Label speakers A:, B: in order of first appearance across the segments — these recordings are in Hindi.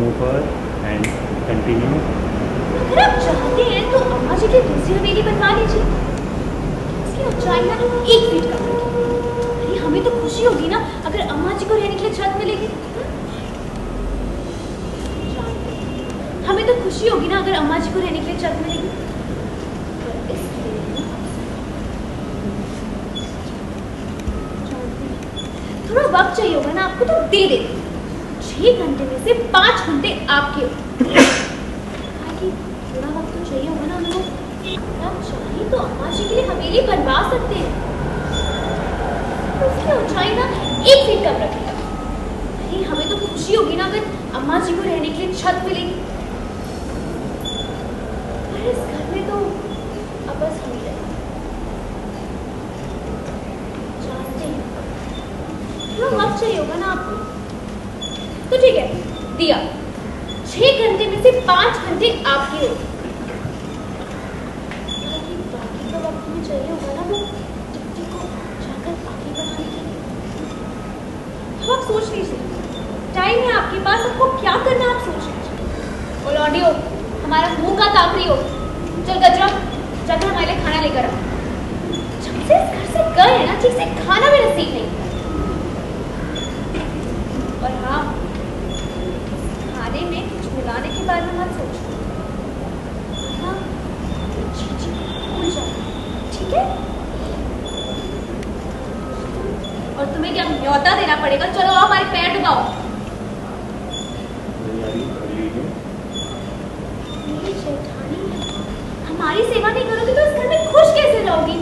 A: Move forward and continue.
B: अगर आप चाहते हैं तो अम्मा जी की दूसरी हवेली बनवा लीजिए। इसकी ऊंचाई ना 1 फीट कम रखिए। अरे हमें तो खुशी होगी ना अगर अम्मा जी को रहने के लिए छत मिलेगी। हमें तो खुशी होगी ना अगर अम्मा जी को रहने के लिए छत मिलेगी। थोड़ा वक्त चाहिए होगा ना आपको तो दे देते। 6 घंटे में से 5 घंटे आपके थोड़ा वक्त तो चाहिए होगा ना हमको। आप चाहिए तो अम्मा जी के लिए हवेली बनवा सकते हैं। उसकी ऊंचाई ना 1 फीट कम रखेगा। अरे हमें तो खुशी होगी ना अगर अम्मा जी को रहने के लिए छत मिलेगी। पर इस घर में तो अब बस हम ही रहेंगे। जानते हैं थोड़ा वक्त चाहिए होगा ना आपको। तो ठीक है दिया। 6 घंटे में से 5 घंटे आपके हो। बाकी का वक्त में चाहिए होगा ना वो टिकटी को जाकर आगे बढ़ाने के लिए। तो आप सोच लीजिए टाइम है आपके पास। आपको क्या करना आप सोच लीजिए। वो लौंडियो हमारा मुंह का ताकरी हो। चल गजरा जाकर हमारे लिए खाना लेकर आ। जब से इस घर से गए हैं ना ठीक से खाना भी नसीब नहीं। और हाँ खाने में कुछ मिलाने के बारे में मत सोचो। हाँ जी भूल जाओ ठीक है। और तुम्हें क्या न्योता देना पड़ेगा। चलो आओ हमारे पैर डुबाओ। मेरी जेठानी हमारी सेवा नहीं करोगी तो इस घर में खुश कैसे रहोगी।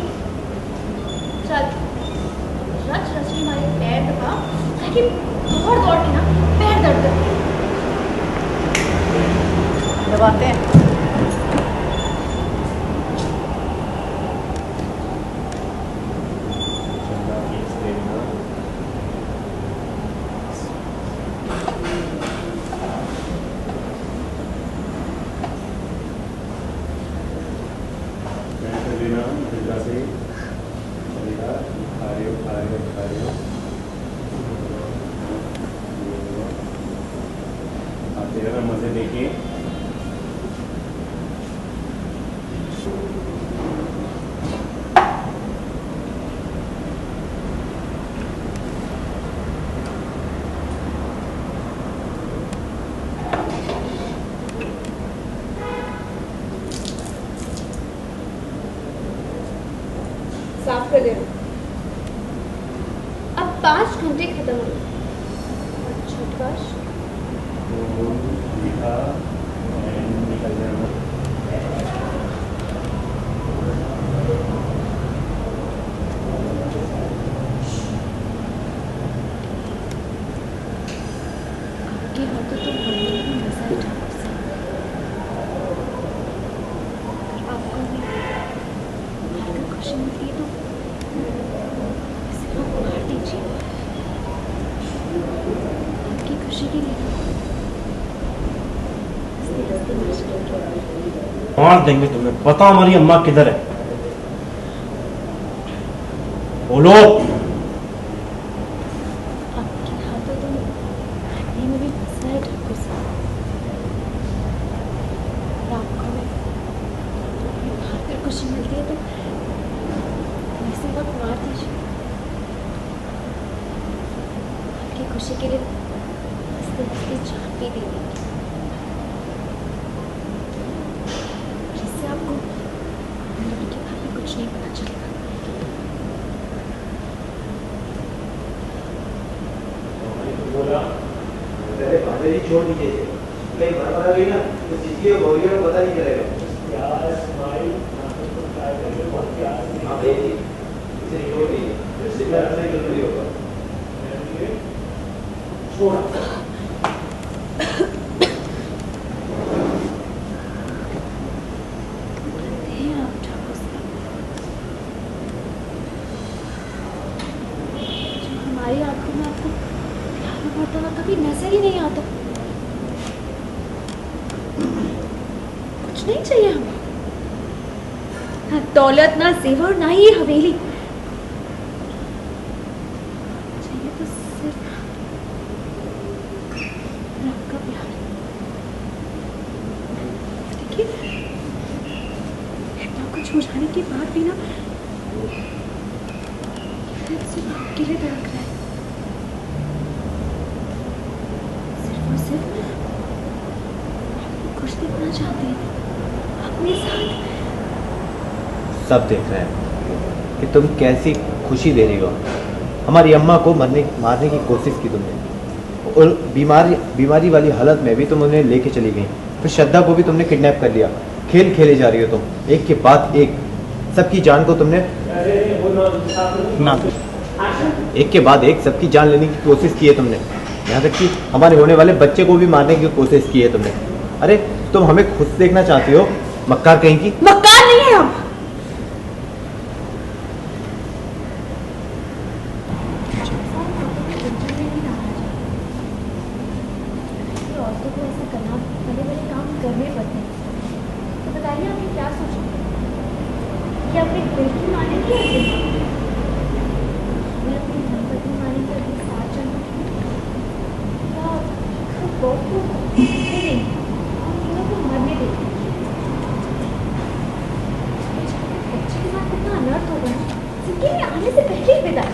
B: चल रच रच के हमारे पैर दबाओ ताकि दौड़ दौड़ के ना पैर दर्द करते हैं।
C: दबाते हैं।
A: मजे देखिए।
B: साफ कर देना। अब 5 घंटे खत्म हो गए। छठवाश
A: लिखा निकल जाना।
B: आपके हाथों तो मंदिर में मजा ही था। आपको भी हारकर खुशी मिलती है तो इसे आप मार दीजिए। आपकी खुशी के लिए
D: मार देंगे तुम्हें। पता हमारी अम्मा किधर है? बोलो।
B: आपके हाथों तो हड्डी में भी मजा है ठाकुर साहब। आपको भी हारकर खुशी मिलती है तो इसे आप मार दीजिए। आपकी खुशी के लिए हंसते हंसते जान भी दे देंगे। जिससे आपको अंदर के बारे में कुछ नहीं पता चलेगा।
E: बोला पहले बातें ही छोड़ दीजिए। कहीं बरबरा गई ना तो किसी को गौरी को पता नहीं चलेगा। हाँ भाई इसे छोड़ दीजिए। इससे जरूरी होगा। छोड़
B: हमारी आंखों में आपको प्यार बढ़ता हुआ कभी नजर ही नहीं आता। कुछ नहीं चाहिए हमें, ना दौलत, ना जेवर, ना ही हवेली। चाहिए तो सिर्फ आपका प्यार। धीरे धड़क रहा है। सिर्फ और सिर्फ आपको खुश देखना चाहते हैं अपने साथ।
E: सब देख रहे हैं कि तुम कैसी खुशी दे रही हो। हमारी अम्मा को मारने की कोशिश की तुमने, और बीमारी वाली हालत में भी तुम उन्हें लेके चली गई। फिर श्रद्धा को भी तुमने किडनैप कर लिया। खेल खेले जा रही हो तुम, एक के बाद एक। सबकी जान को तुमने एक के बाद एक सबकी जान लेने की कोशिश की है तुमने। यहाँ तक कि हमारे होने वाले बच्चे को भी मारने की कोशिश की है तुमने। अरे तुम हमें खुश देखना चाहती हो, मक्कार कहीं की।
B: मक्कार नहीं है हम। औरतों को ऐसा करना, बड़े-बड़े काम करने पड़ते हैं। तो बताइए आप ये क्या सोच रहे हैं? कि अपने दिल की मानेंगे या दिल की? मैं अपनी धर्मपत्नी मानेंगे अपने साथ चलूंगी या खुद बहुत को नहीं और तीनों को मरने देंगे। बच्चे के साथ कितना अनर्थ होगा ना, जिंदगी में आने से पहले ही विदा।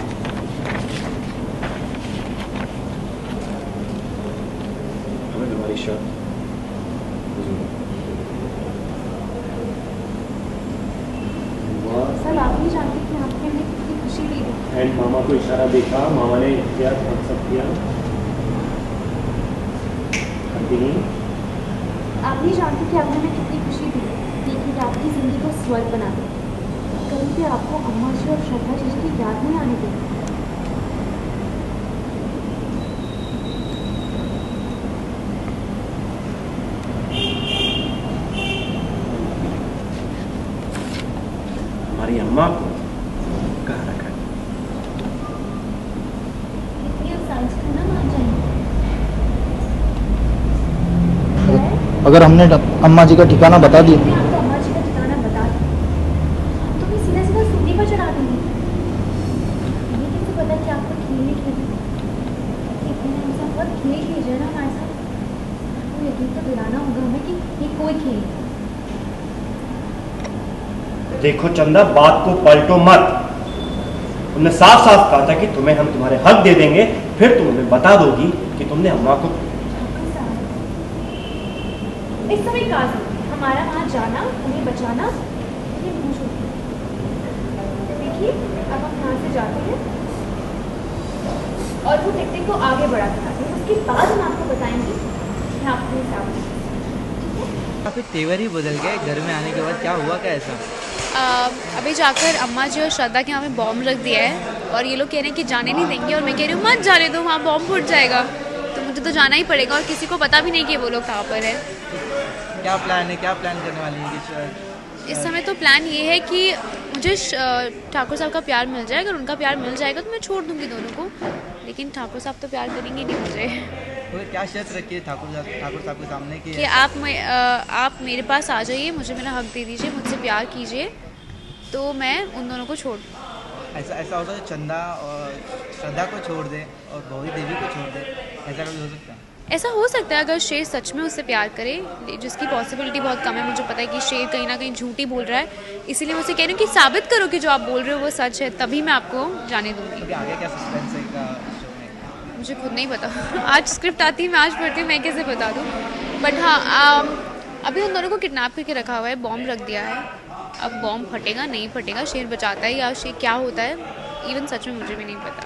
B: सब आप ही जानते कि आपने हमें कितनी खुशी दी है।
A: एंड मामा को इशारा देखा, मामा ने किया, सब किया। कंटिन्यू।
B: आप ही जानते कि आपने हमें कितनी खुशी दी है। देखिए कि आपकी ज़िंदगी को स्वर्ग बना दे। कहीं भी आपको अम्मा जी और श्रद्धा जी की याद नहीं आने देगी।
D: हमारी अम्मा को कहाँ रखा है?
B: इतनी आसानी से ना मान जाएंगे। क्या है?
C: अगर हमने अम्मा जी का ठिकाना बता दिया
B: मैं आपको अम्मा जी का ठिकाना बता दूँ, तो मैं सीधा सीधा सूली पर चढ़ा दूँगी। ये कैसे पता कि आपको खेलने खेलना इतने टाइम से आप बहुत खेल खेल रहे हैं ना हमारे साथ। आपको यकीन तो दिलाना होगा हमें कि ये कोई खेल नहीं।
D: देखो चंदा, बात को पलटो मत। तुमने साफ साफ कहा था कि तुम्हें हम तुम्हारे हक दे देंगे, फिर तुम हमें बता दोगी कि तुमने अम्मा को।
B: इस समय काज हमारा वहाँ जाना, उन्हें बचाना, ये पूछो। देखिए अब हम यहाँ से जाते हैं और वो टिकटिक को आगे बढ़ा दिखाते हैं। उसके बाद हम आपको बताएंगे कि आपके हिसाब से
F: काफ़ी तेवर ही बदल गए घर में आने के बाद। क्या हुआ, क्या ऐसा?
G: अभी जाकर अम्मा जी और श्रद्धा के यहाँ पे बॉम्ब रख दिया है और ये लोग कह रहे हैं कि जाने नहीं देंगे, और मैं कह रही हूँ मत जाने दो, वहाँ बॉम्ब फूट जाएगा। तो मुझे तो जाना ही पड़ेगा और किसी को पता भी नहीं कि वो लोग कहाँ पर है।
F: क्या प्लान है, क्या प्लान करने वाली है?
G: इस समय तो प्लान ये है कि मुझे ठाकुर साहब का प्यार मिल जाए। अगर उनका प्यार मिल जाएगा तो मैं छोड़ दूँगी दोनों को, लेकिन ठाकुर साहब तो प्यार करेंगे नहीं मुझे।
F: तो क्या शर्त रखी है ठाकुर साहब के सामने
G: कि आप मेरे पास आ जाइए, मुझे मेरा हक दे दीजिए, मुझसे प्यार कीजिए, तो मैं उन दोनों को छोड़ दूँ।
F: ऐसा होता है चंदा और श्रद्धा को छोड़ दे और गौरी देवी को छोड़ दे, ऐसा कभी हो सकता है?
G: ऐसा हो सकता है अगर शेर सच में उससे प्यार करे, जिसकी पॉसिबिलिटी बहुत कम है। मुझे पता है कि शेर कहीं ना कहीं झूठी बोल रहा है, इसीलिए मैं उसे कह रही हूँ कि साबित करो कि जो आप बोल रहे हो वो सच है, तभी मैं आपको जाने दूँगी।
F: क्योंकि आगे क्या सस्पेंस है शो में?
G: मुझे खुद नहीं पता। आज स्क्रिप्ट आती है, मैं आज पढ़ती हूँ, मैं कैसे बता दूँ। बट हाँ, अभी उन दोनों को किडनैप करके रखा हुआ है, बॉम्ब रख दिया है। अब बॉम्ब फटेगा नहीं फटेगा, शेर बचाता है या शेर क्या होता है, इवन सच में मुझे भी नहीं पता।